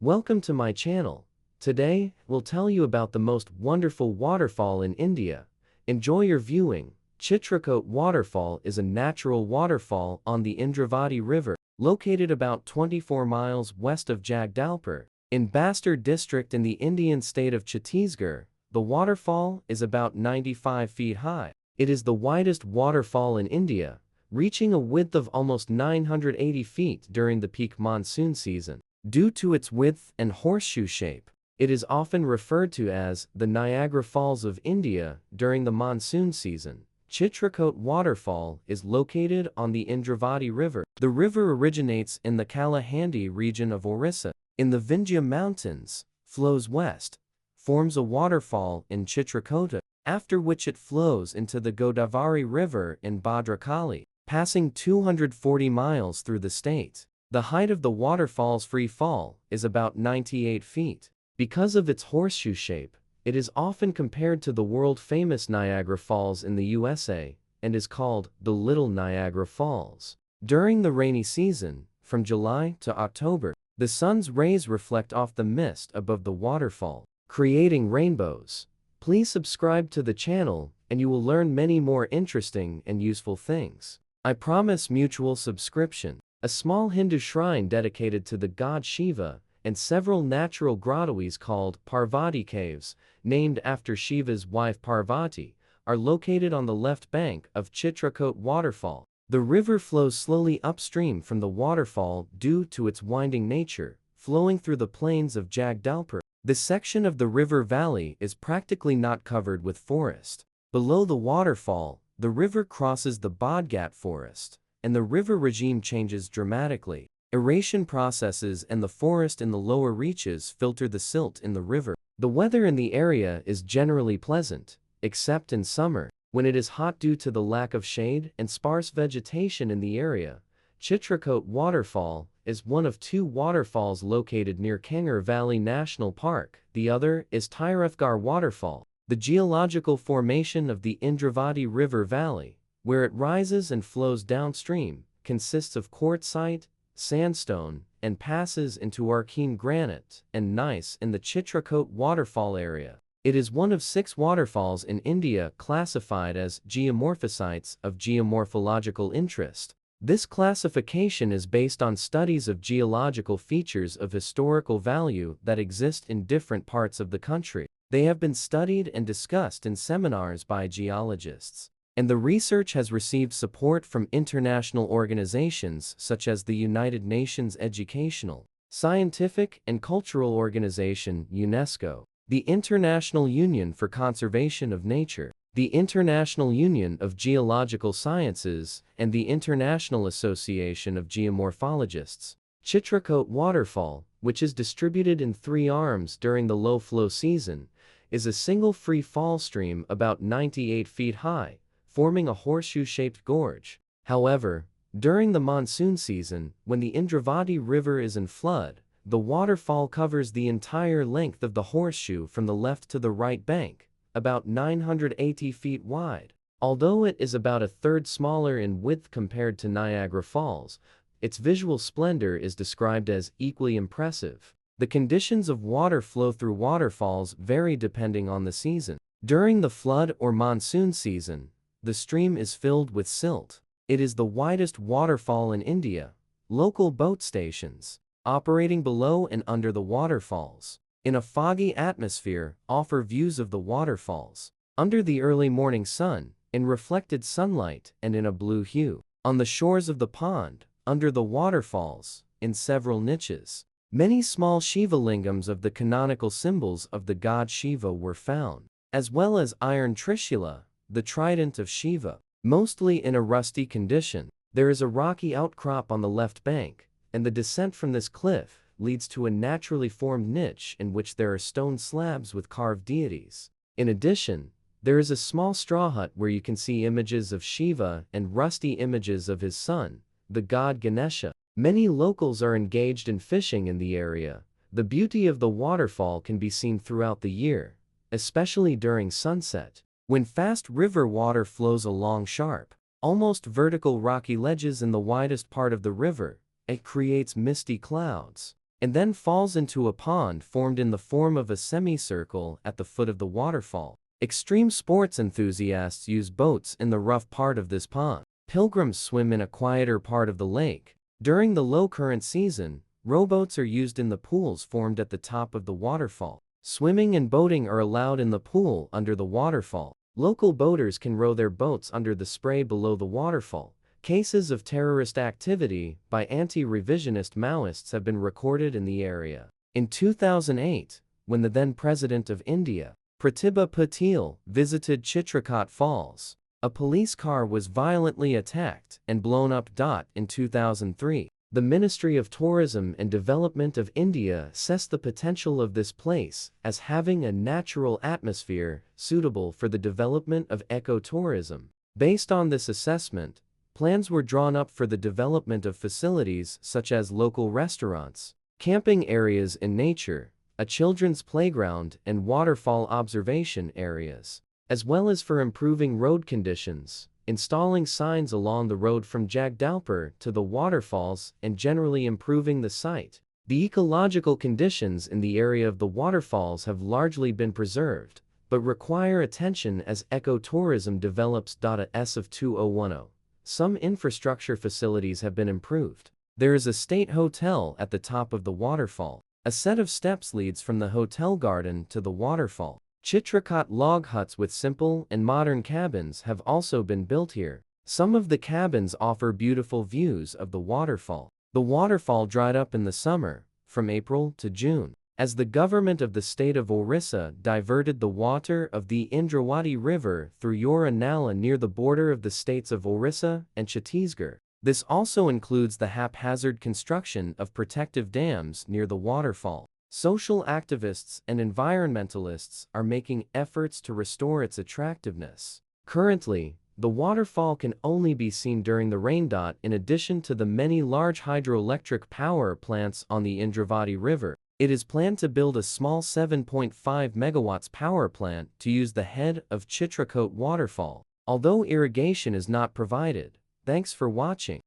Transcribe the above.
Welcome to my channel. Today, we'll tell you about the most wonderful waterfall in India. Enjoy your viewing. Chitrakoot Waterfall is a natural waterfall on the Indravati River, located about 24 miles west of Jagdalpur, in Bastar district in the Indian state of Chhattisgarh. The waterfall is about 95 feet high. It is the widest waterfall in India, reaching a width of almost 980 feet during the peak monsoon season. Due to its width and horseshoe shape, it is often referred to as the Niagara Falls of India during the monsoon season. Chitrakoot Waterfall is located on the Indravati River. The river originates in the Kalahandi region of Orissa, in the Vindhya Mountains, flows west, forms a waterfall in Chitrakoota, after which it flows into the Godavari River in Bhadrakali, passing 240 miles through the state. The height of the waterfall's free fall is about 98 feet. Because of its horseshoe shape, it is often compared to the world-famous Niagara Falls in the USA, and is called the Little Niagara Falls. During the rainy season, from July to October, the sun's rays reflect off the mist above the waterfall, creating rainbows. Please subscribe to the channel, and you will learn many more interesting and useful things. I promise mutual subscription. A small Hindu shrine dedicated to the god Shiva, and several natural grottoes called Parvati caves, named after Shiva's wife Parvati, are located on the left bank of Chitrakoot Waterfall. The river flows slowly upstream from the waterfall due to its winding nature, flowing through the plains of Jagdalpur. This section of the river valley is practically not covered with forest. Below the waterfall, the river crosses the Bodgat forest, and the river regime changes dramatically. Aeration processes and the forest in the lower reaches filter the silt in the river. The weather in the area is generally pleasant, except in summer, when it is hot due to the lack of shade and sparse vegetation in the area. Chitrakoot Waterfall is one of two waterfalls located near Kangar Valley National Park. The other is Tirethgar Waterfall, the geological formation of the Indravati River Valley, where it rises and flows downstream, consists of quartzite, sandstone, and passes into Archean granite and gneiss in the Chitrakoot waterfall area. It is one of 6 waterfalls in India classified as geomorphosites of geomorphological interest. This classification is based on studies of geological features of historical value that exist in different parts of the country. They have been studied and discussed in seminars by geologists, and the research has received support from international organizations such as the United Nations Educational, Scientific and Cultural Organization (UNESCO), the International Union for Conservation of Nature, the International Union of Geological Sciences, and the International Association of Geomorphologists. Chitrakoot Waterfall, which is distributed in 3 arms during the low flow season, is a single free fall stream about 98 feet high, forming a horseshoe-shaped gorge. However, during the monsoon season, when the Indravati River is in flood, the waterfall covers the entire length of the horseshoe from the left to the right bank, about 980 feet wide. Although it is about a third smaller in width compared to Niagara Falls, its visual splendor is described as equally impressive. The conditions of water flow through waterfalls vary depending on the season. During the flood or monsoon season, the stream is filled with silt. It is the widest waterfall in India. Local boat stations, operating below and under the waterfalls, in a foggy atmosphere, offer views of the waterfalls, under the early morning sun, in reflected sunlight and in a blue hue. On the shores of the pond, under the waterfalls, in several niches, many small Shiva lingams of the canonical symbols of the god Shiva were found, as well as iron trishula, the trident of Shiva, mostly in a rusty condition. There is a rocky outcrop on the left bank, and the descent from this cliff leads to a naturally formed niche in which there are stone slabs with carved deities. In addition, there is a small straw hut where you can see images of Shiva and rusty images of his son, the god Ganesha. Many locals are engaged in fishing in the area. The beauty of the waterfall can be seen throughout the year, especially during sunset, when fast river water flows along sharp, almost vertical rocky ledges in the widest part of the river. It creates misty clouds. and then falls into a pond formed in the form of a semicircle at the foot of the waterfall. Extreme sports enthusiasts use boats in the rough part of this pond. Pilgrims swim in a quieter part of the lake. During the low current season, rowboats are used in the pools formed at the top of the waterfall. Swimming and boating are allowed in the pool under the waterfall. Local boaters can row their boats under the spray below the waterfall. Cases of terrorist activity by anti-revisionist Maoists have been recorded in the area. In 2008, when the then President of India, Pratibha Patil, visited Chitrakoot Falls, a police car was violently attacked and blown up. In 2003, the Ministry of Tourism and Development of India assessed the potential of this place as having a natural atmosphere suitable for the development of ecotourism. Based on this assessment, plans were drawn up for the development of facilities such as local restaurants, camping areas in nature, a children's playground and waterfall observation areas, as well as for improving road conditions, installing signs along the road from Jagdalpur to the waterfalls and generally improving the site. The ecological conditions in the area of the waterfalls have largely been preserved, but require attention as ecotourism develops. As of 2010, some infrastructure facilities have been improved. There is a state hotel at the top of the waterfall. A set of steps leads from the hotel garden to the waterfall. Chitrakoot log huts with simple and modern cabins have also been built here. Some of the cabins offer beautiful views of the waterfall. The waterfall dried up in the summer, from April to June, as the government of the state of Orissa diverted the water of the Indravati River through Yora Nala near the border of the states of Orissa and Chhattisgarh. This also includes the haphazard construction of protective dams near the waterfall. Social activists and environmentalists are making efforts to restore its attractiveness. Currently, the waterfall can only be seen during the rain. In addition to the many large hydroelectric power plants on the Indravati River, it is planned to build a small 7.5 megawatts power plant to use the head of Chitrakoot waterfall, although irrigation is not provided. Thanks for watching.